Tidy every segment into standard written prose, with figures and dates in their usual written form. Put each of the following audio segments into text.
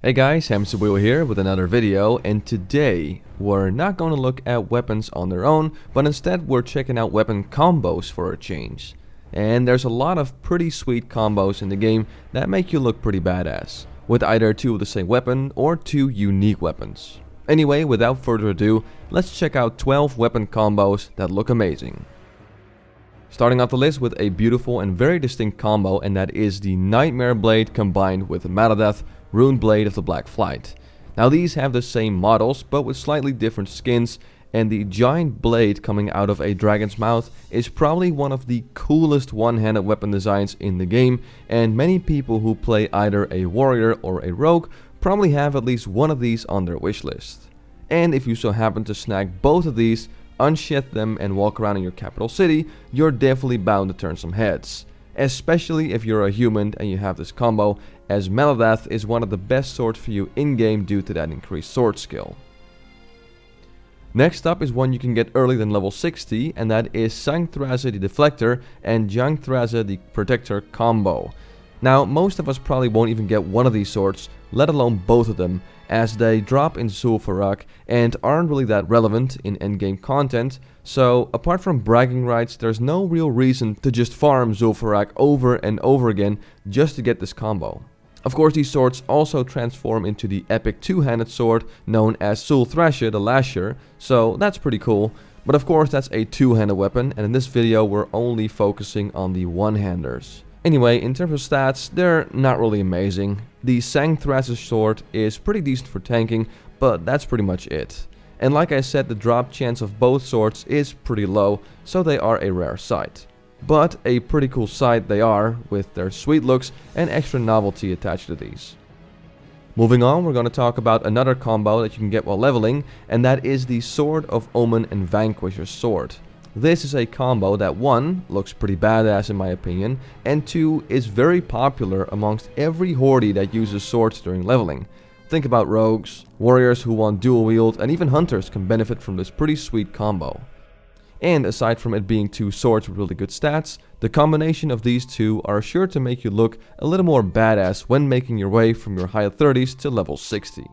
Hey guys, Hamsterwheel here with another video, and today we're not going to look at weapons on their own, but instead we're checking out weapon combos for a change. And there's a lot of pretty sweet combos in the game that make you look pretty badass, with either two of the same weapon or two unique weapons. Anyway, without further ado, let's check out 12 weapon combos that look amazing. Starting off the list with a beautiful and very distinct combo, and that is the Nightmare Blade combined with Metaldeath Rune Blade of the Black Flight. Now these have the same models but with slightly different skins, and the giant blade coming out of a dragon's mouth is probably one of the coolest one-handed weapon designs in the game, and many people who play either a warrior or a rogue probably have at least one of these on their wishlist. And if you so happen to snag both of these, unsheath them and walk around in your capital city, you're definitely bound to turn some heads. Especially if you're a human and you have this combo, as Metaldeath is one of the best swords for you in-game due to that increased sword skill. Next up is one you can get earlier than level 60, and that is Zangthrase the Deflector and Jangthrase the Protector combo. Now most of us probably won't even get one of these swords, let alone both of them, as they drop in Zul'Gurub and aren't really that relevant in endgame content, so apart from bragging rights, there's no real reason to just farm Zul'Gurub over and over again just to get this combo. Of course, these swords also transform into the epic two-handed sword known as Zul'Thrashe the Lasher, so that's pretty cool, but of course that's a two-handed weapon, and in this video we're only focusing on the one-handers. Anyway, in terms of stats, they're not really amazing. The Zangthrase sword is pretty decent for tanking, but that's pretty much it. And like I said, the drop chance of both swords is pretty low, so they are a rare sight. But a pretty cool sight they are, with their sweet looks and extra novelty attached to these. Moving on, we're going to talk about another combo that you can get while leveling, and that is the Sword of Omen and Vanquisher's Sword. This is a combo that 1. Looks pretty badass in my opinion, and 2. Is very popular amongst every horde that uses swords during leveling. Think about rogues, warriors who want dual wield, and even hunters can benefit from this pretty sweet combo. And aside from it being two swords with really good stats, the combination of these two are sure to make you look a little more badass when making your way from your high 30s to level 60.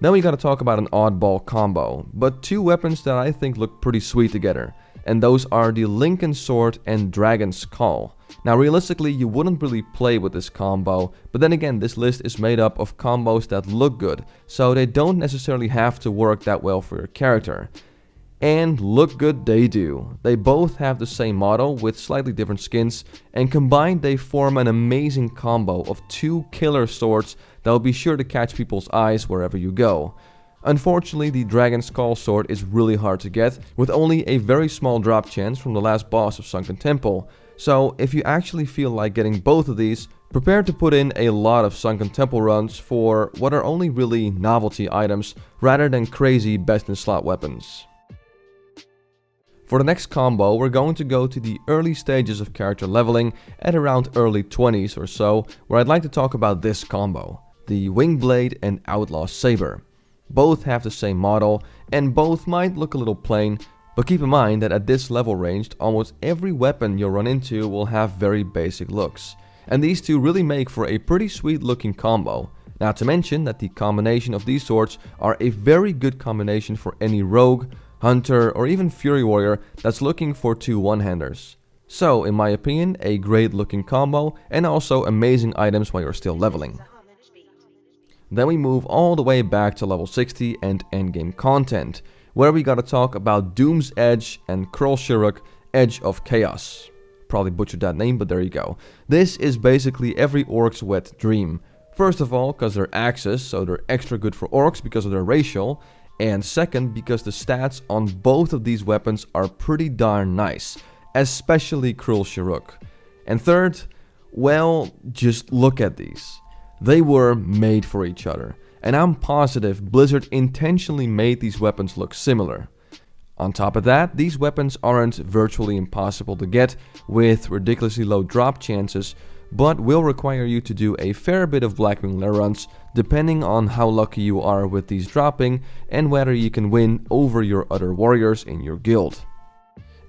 Then we gotta talk about an oddball combo, but two weapons that I think look pretty sweet together, and those are the Lincoln Sword and Dragon's Call. Now realistically you wouldn't really play with this combo, but then again this list is made up of combos that look good, so they don't necessarily have to work that well for your character. And look good they do. They both have the same model with slightly different skins, and combined they form an amazing combo of two killer swords that will be sure to catch people's eyes wherever you go. Unfortunately, the Dragon's Call sword is really hard to get, with only a very small drop chance from the last boss of Sunken Temple. So if you actually feel like getting both of these, prepare to put in a lot of Sunken Temple runs for what are only really novelty items rather than crazy best in slot weapons. For the next combo, we're going to go to the early stages of character leveling at around early 20s or so, where I'd like to talk about this combo, the Wingblade and Outlaw Saber. Both have the same model, and both might look a little plain, but keep in mind that at this level range, almost every weapon you'll run into will have very basic looks. And these two really make for a pretty sweet looking combo. Not to mention that the combination of these swords are a very good combination for any rogue, hunter, or even fury warrior that's looking for two one-handers. So, in my opinion, a great looking combo and also amazing items while you're still leveling. Then we move all the way back to level 60 and endgame content, where we gotta talk about Doom's Edge and Krulshuruk, Edge of Chaos. Probably butchered that name, but there you go. This is basically every orc's wet dream. First of all, because they're axes, so they're extra good for orcs because of their racial. And second, because the stats on both of these weapons are pretty darn nice, especially Krulshuruk. And third, well, just look at these. They were made for each other, and I'm positive Blizzard intentionally made these weapons look similar. On top of that, these weapons aren't virtually impossible to get with ridiculously low drop chances, but will require you to do a fair bit of Blackwing Lair runs depending on how lucky you are with these dropping and whether you can win over your other warriors in your guild.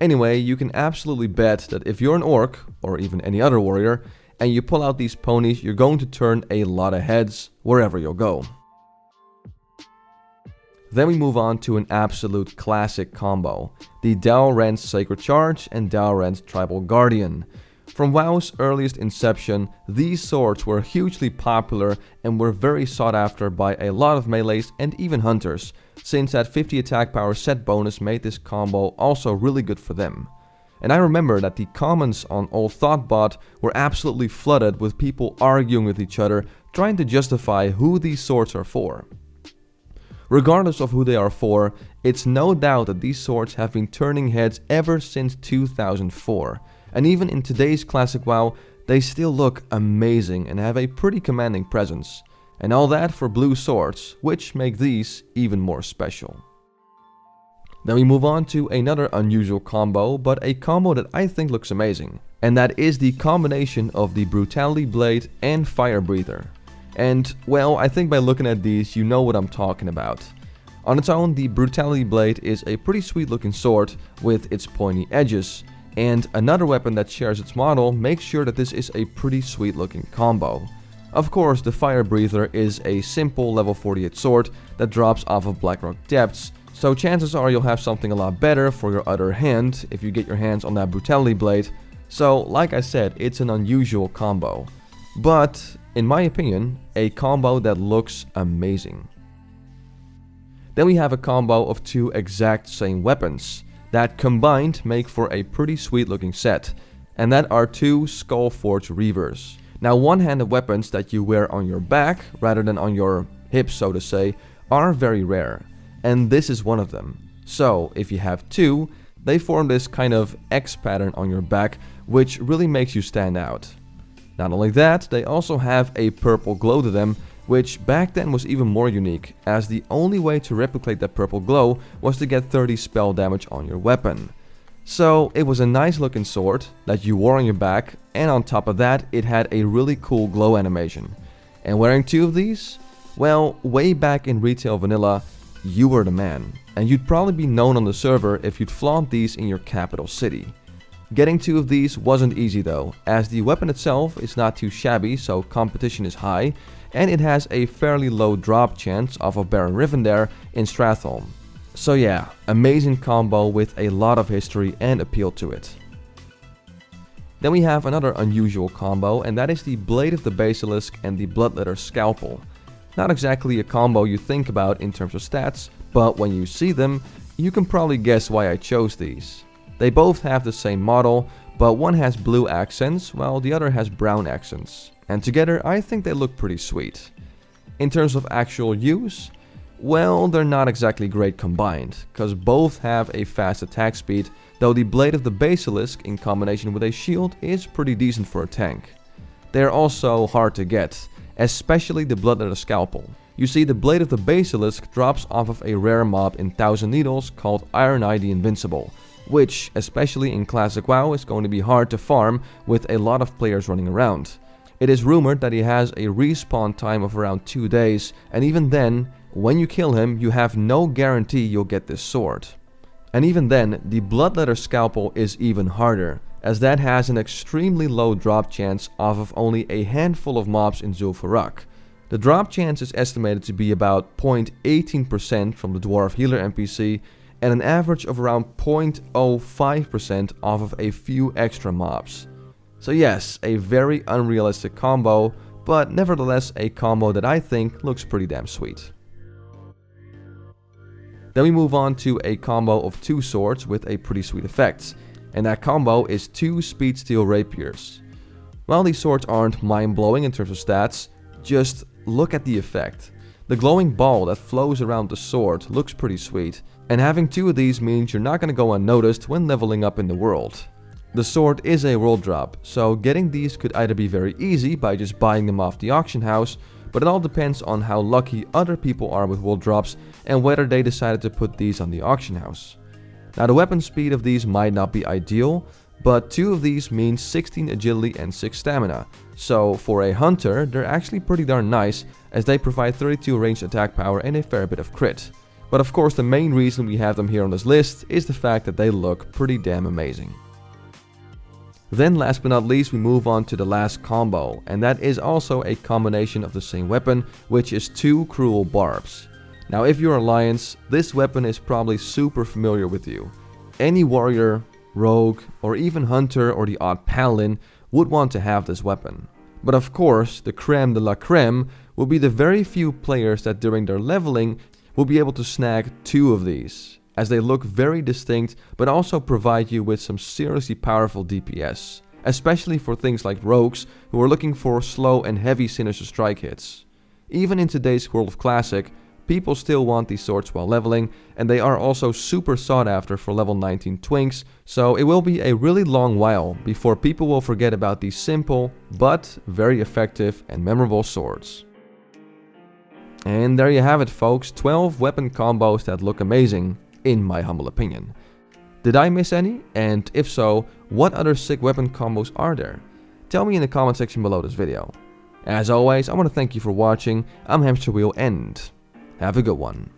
Anyway, you can absolutely bet that if you're an orc, or even any other warrior, and you pull out these ponies, you're going to turn a lot of heads wherever you'll go. Then we move on to an absolute classic combo, the Dal'Rand's Sacred Charge and Dal'Rand's Tribal Guardian. From WoW's earliest inception, these swords were hugely popular and were very sought after by a lot of melees and even hunters, since that 50 attack power set bonus made this combo also really good for them. And I remember that the comments on Old Thoughtbot were absolutely flooded with people arguing with each other, trying to justify who these swords are for. Regardless of who they are for, it's no doubt that these swords have been turning heads ever since 2004. And even in today's classic WoW, they still look amazing and have a pretty commanding presence. And all that for blue swords, which make these even more special. Then we move on to another unusual combo, but a combo that I think looks amazing. And that is the combination of the Brutality Blade and Fire Breather. And, well, I think by looking at these, you know what I'm talking about. On its own, the Brutality Blade is a pretty sweet looking sword with its pointy edges. And another weapon that shares its model makes sure that this is a pretty sweet looking combo. Of course, the Fire Breather is a simple level 48 sword that drops off of Blackrock Depths, so chances are you'll have something a lot better for your other hand if you get your hands on that Brutality Blade. So, like I said, it's an unusual combo. But, in my opinion, a combo that looks amazing. Then we have a combo of two exact same weapons that combined make for a pretty sweet looking set, and that are two Skullforged reavers. Now, one-handed weapons that you wear on your back rather than on your hips, so to say, are very rare, and this is one of them. So if you have two, they form this kind of X pattern on your back, which really makes you stand out. Not only that, they also have a purple glow to them, which back then was even more unique, as the only way to replicate that purple glow was to get 30 spell damage on your weapon. So it was a nice looking sword that you wore on your back, and on top of that it had a really cool glow animation. And wearing two of these? Well, way back in retail vanilla, you were the man, and you'd probably be known on the server if you'd flaunt these in your capital city. Getting two of these wasn't easy though, as the weapon itself is not too shabby, so competition is high, and it has a fairly low drop chance off of Baron Rivendare in Stratholme. So yeah, amazing combo with a lot of history and appeal to it. Then we have another unusual combo, and that is the Blade of the Basilisk and the Bloodletter Scalpel. Not exactly a combo you think about in terms of stats, but when you see them, you can probably guess why I chose these. They both have the same model, but one has blue accents while the other has brown accents. And together I think they look pretty sweet. In terms of actual use, well, they're not exactly great combined, cause both have a fast attack speed, though the Blade of the Basilisk in combination with a shield is pretty decent for a tank. They're also hard to get, especially the Bloodletter Scalpel. You see, the Blade of the Basilisk drops off of a rare mob in Thousand Needles called Iron Eye the Invincible, which, especially in Classic WoW, is going to be hard to farm with a lot of players running around. It is rumored that he has a respawn time of around 2 days, and even then, when you kill him, you have no guarantee you'll get this sword. And even then, the Bloodletter Scalpel is even harder, as that has an extremely low drop chance off of only a handful of mobs in Zul'Gurub. The drop chance is estimated to be about 0.18% from the Dwarf Healer NPC, and an average of around 0.05% off of a few extra mobs. So yes, a very unrealistic combo, but nevertheless a combo that I think looks pretty damn sweet. Then we move on to a combo of two swords with a pretty sweet effect, and that combo is two Speed Steel Rapiers. While these swords aren't mind-blowing in terms of stats, just look at the effect. The glowing ball that flows around the sword looks pretty sweet, and having two of these means you're not going to go unnoticed when leveling up in the world. The sword is a world drop, so getting these could either be very easy by just buying them off the auction house, but it all depends on how lucky other people are with world drops and whether they decided to put these on the auction house. Now, the weapon speed of these might not be ideal, but two of these means 16 agility and 6 stamina, so for a hunter they're actually pretty darn nice, as they provide 32 ranged attack power and a fair bit of crit. But of course the main reason we have them here on this list is the fact that they look pretty damn amazing. Then last but not least, we move on to the last combo, and that is also a combination of the same weapon, which is 2 cruel barbs. Now if you're Alliance, this weapon is probably super familiar with you. Any warrior, rogue, or even hunter or the odd paladin would want to have this weapon. But of course, the creme de la creme will be the very few players that during their leveling will be able to snag 2 of these, as they look very distinct but also provide you with some seriously powerful DPS, especially for things like rogues who are looking for slow and heavy sinister strike hits. Even in today's World of Classic, people still want these swords while leveling, and they are also super sought after for level 19 twinks, so it will be a really long while before people will forget about these simple but very effective and memorable swords. And there you have it folks, 12 weapon combos that look amazing, in my humble opinion. Did I miss any? And if so, what other sick weapon combos are there? Tell me in the comment section below this video. As always, I want to thank you for watching. I'm Hamsterwheel and have a good one.